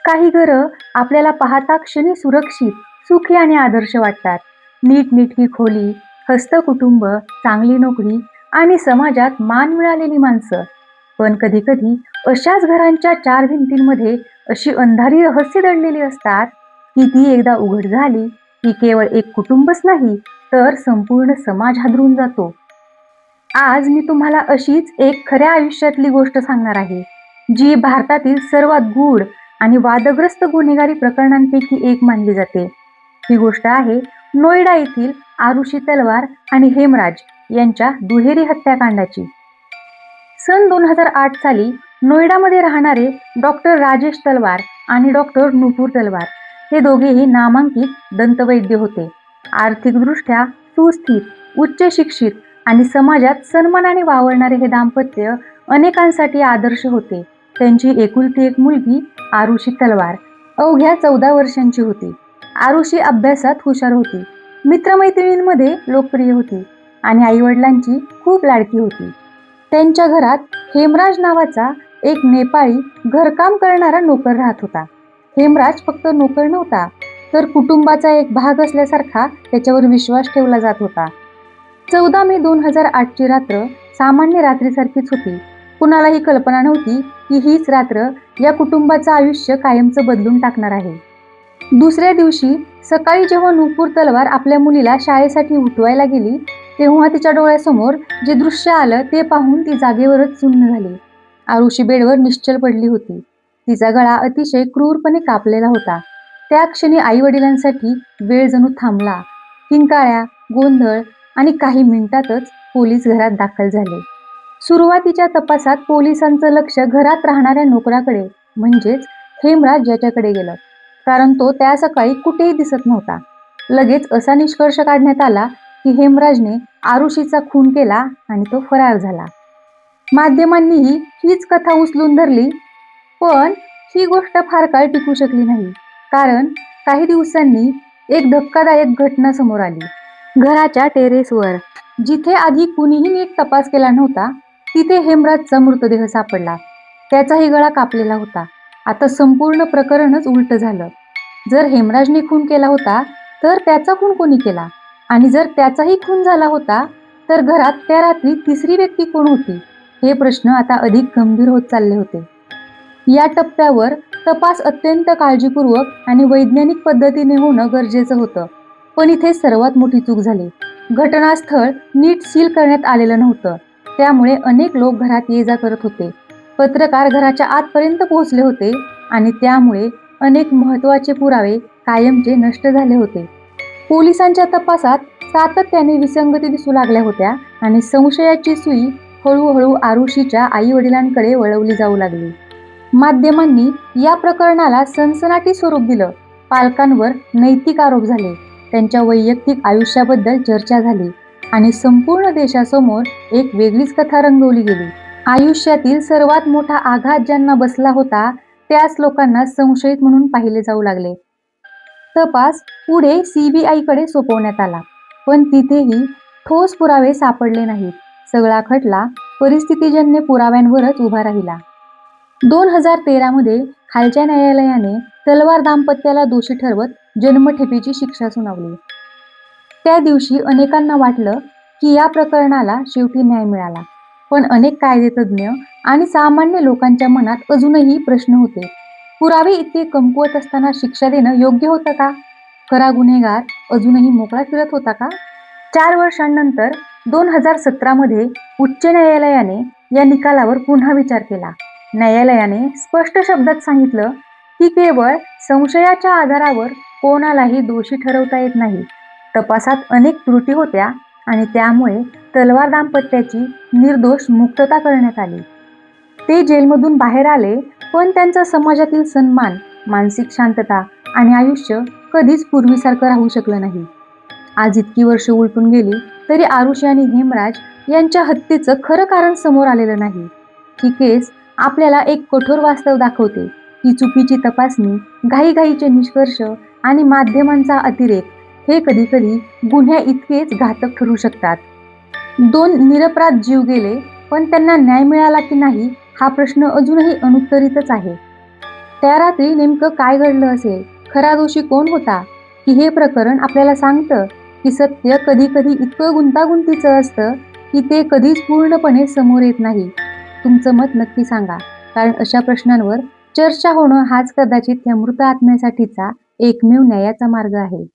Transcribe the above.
काही घरं आपल्याला पाहता क्षणी सुरक्षित, सुखी आणि आदर्श वाटतात. नीटनेटकी खोली, हस्तकुटुंब, चांगली नोकरी आणि समाजात मान मिळालेली माणसं. पण कधी-कधी अशाच घरांच्या चार भिंतींमध्ये अशी अंधारी रहस्य दडलेली असतात, की ती एकदा उघड झाली, की केवळ एक कुटुंबच नाही, तर संपूर्ण समाज हादरून जातो. आज मी तुम्हाला अशीच एक खऱ्या आयुष्यातली गोष्ट सांगणार आहे, जी भारतातील सर्वात गूढ आणि वादग्रस्त गुन्हेगारी प्रकरणांपैकी एक मानली जाते. ही गोष्ट आहे नोएडा येथील आरुषी तलवार आणि हेमराज यांच्या दुहेरी हत्याकांडाची. सन 2008 साली नोएडामध्ये राहणारे डॉक्टर राजेश तलवार आणि डॉक्टर नुपूर तलवार हे दोघेही नामांकित दंतवैद्य होते. आर्थिकदृष्ट्या सुस्थित, उच्च शिक्षित आणि समाजात सन्मानाने वावरणारे हे दाम्पत्य अनेकांसाठी आदर्श होते. त्यांची एकुलती एक मुलगी आरुषी तलवार अवघ्या 14 वर्षांची होती. आरुषी अभ्यासात हुशार होती, मित्रमैत्रिणींमध्ये लोकप्रिय होती आणि आईवडिलांची खूप लाडकी होती. त्यांच्या घरात हेमराज नावाचा एक नेपाळी घरकाम करणारा नोकर राहत होता. हेमराज फक्त नोकर नव्हता, तर कुटुंबाचा एक भाग असल्यासारखा त्याच्यावर विश्वास ठेवला जात होता. 14 मे 2008 ची रात्र सामान्य रात्रीसारखीच होती. कुणालाही कल्पना नव्हती की हीच रात्र या कुटुंबाचं आयुष्य कायमचं बदलून टाकणार आहे. दुसऱ्या दिवशी सकाळी जेव्हा नुपूर तलवार आपल्या मुलीला शाळेसाठी उठवायला गेली, तेव्हा तिच्या डोळ्यासमोर जे दृश्य आलं ते पाहून ती जागेवरच सुन्न झाली. आरुषी बेडवर निश्चल पडली होती. तिचा गळा अतिशय क्रूरपणे कापलेला होता. त्या क्षणी आई वडिलांसाठी वेळ जणू थांबला. किंकाळ्या, गोंधळ आणि काही मिनिटातच पोलीस घरात दाखल झाले. सुरुवातीच्या तपासात पोलिसांचं लक्ष घरात राहणाऱ्या नोकराकडे म्हणजेच हेमराज याच्याकडे गेलं, कारण तो त्या सकाळी कुठेही दिसत नव्हता. लगेच असा निष्कर्ष काढण्यात आला की हेमराजने आरुषीचा खून केला आणि तो फरार झाला. माध्यमांनीही हीच कथा उचलून धरली, पण ही गोष्ट फार काळ टिकू शकली नाही, कारण काही दिवसांनी एक धक्कादायक घटना समोर आली. घराच्या टेरेसवर, जिथे आधी कुणीही नीट तपास केला नव्हता, तिथे हेमराजचा मृतदेह सापडला. त्याचाही गळा कापलेला होता. आता संपूर्ण प्रकरणच उलट झालं. जर हेमराजने खून केला होता, तर त्याचा खून कोणी केला? आणि जर त्याचाही खून झाला होता, तर घरात त्या रात्री तिसरी व्यक्ती कोण होती? हे प्रश्न आता अधिक गंभीर होत चालले होते. या टप्प्यावर तपास अत्यंत काळजीपूर्वक आणि वैज्ञानिक पद्धतीने होणं गरजेचं होतं. पण इथे सर्वात मोठी चूक झाली. घटनास्थळ नीट सील करण्यात आलेलं नव्हतं. त्यामुळे अनेक लोक घरात ये जा करत होते. पत्रकार घराच्या आतपर्यंत पोहोचले होते आणि त्यामुळे अनेक महत्त्वाचे पुरावे कायमचे नष्ट झाले होते. पोलिसांच्या तपासात सातत्याने विसंगती दिसू लागल्या होत्या आणि संशयाची सुई हळूहळू आरुषीच्या आई वडिलांकडे वळवली जाऊ लागली. माध्यमांनी या प्रकरणाला सनसनाटी स्वरूप दिलं. पालकांवर नैतिक आरोप झाले, त्यांच्या वैयक्तिक आयुष्याबद्दल चर्चा झाली आणि संपूर्ण देशासमोर एक वेगळीच कथा रंगवली गेली. आयुष्यातील सर्वात मोठा आघात ज्यांना बसला होता, त्याच लोकांना संशयित म्हणून पाहिले जाऊ लागले. तपास पुढे CBI कडे सोपवण्यात आला, पण तिथेही ठोस पुरावे सापडले नाहीत. सगळा खटला परिस्थितीजन्य पुराव्यांवरच उभा राहिला. 2013 मध्ये खालच्या न्यायालयाने तलवार दाम्पत्याला दोषी ठरवत जन्मठेपेची शिक्षा सुनावली. त्या दिवशी अनेकांना वाटलं की या प्रकरणाला शेवटी न्याय मिळाला. पण अनेक कायदेतज्ञ आणि सामान्य लोकांच्या मनात अजूनही प्रश्न होते. पुरावे इतके कमकुवत असताना शिक्षा देणं योग्य होतं का? खरा गुन्हेगार अजूनही मोकळा फिरत होता का? 4 वर्षांनंतर 2017 मध्ये उच्च न्यायालयाने या निकालावर पुन्हा विचार केला. न्यायालयाने स्पष्ट शब्दात सांगितलं की केवळ संशयाच्या आधारावर कोणालाही दोषी ठरवता येत नाही. तपासात अनेक त्रुटी होत्या आणि त्यामुळे तलवार दाम्पत्याची निर्दोष मुक्तता करण्यात आली. ते जेलमधून बाहेर आले, पण त्यांचा समाजातील सन्मान, मानसिक शांतता आणि आयुष्य कधीच पूर्वीसारखं राहू शकलं नाही. आज इतकी वर्ष उलटून गेली तरी आरुषी आणि हेमराज यांच्या हत्येचं खरं कारण समोर आलेलं नाही. ही केस आपल्याला एक कठोर वास्तव दाखवते की चुकीची तपासणी, घाईघाईचे निष्कर्ष आणि माध्यमांचा अतिरेक हे कधीकधी गुन्ह्या इतकेच घातक ठरू शकतात. 2 निरपराध जीव गेले, पण त्यांना न्याय मिळाला की नाही हा प्रश्न अजूनही अनुत्तरितच आहे. त्या रात्री नेमकं काय घडलं असेल? खरा दोषी कोण होता? की हे प्रकरण आपल्याला सांगतं की सत्य कधी-कधी इतकं गुंतागुंतीचं असतं की ते कधीच पूर्णपणे समोर येत नाही. तुमचं मत नक्की सांगा. कारण अशा प्रश्नांवर चर्चा होणं हाच कदाचित या मृत आत्म्यासाठीचा एकमेव न्यायाचा मार्ग आहे.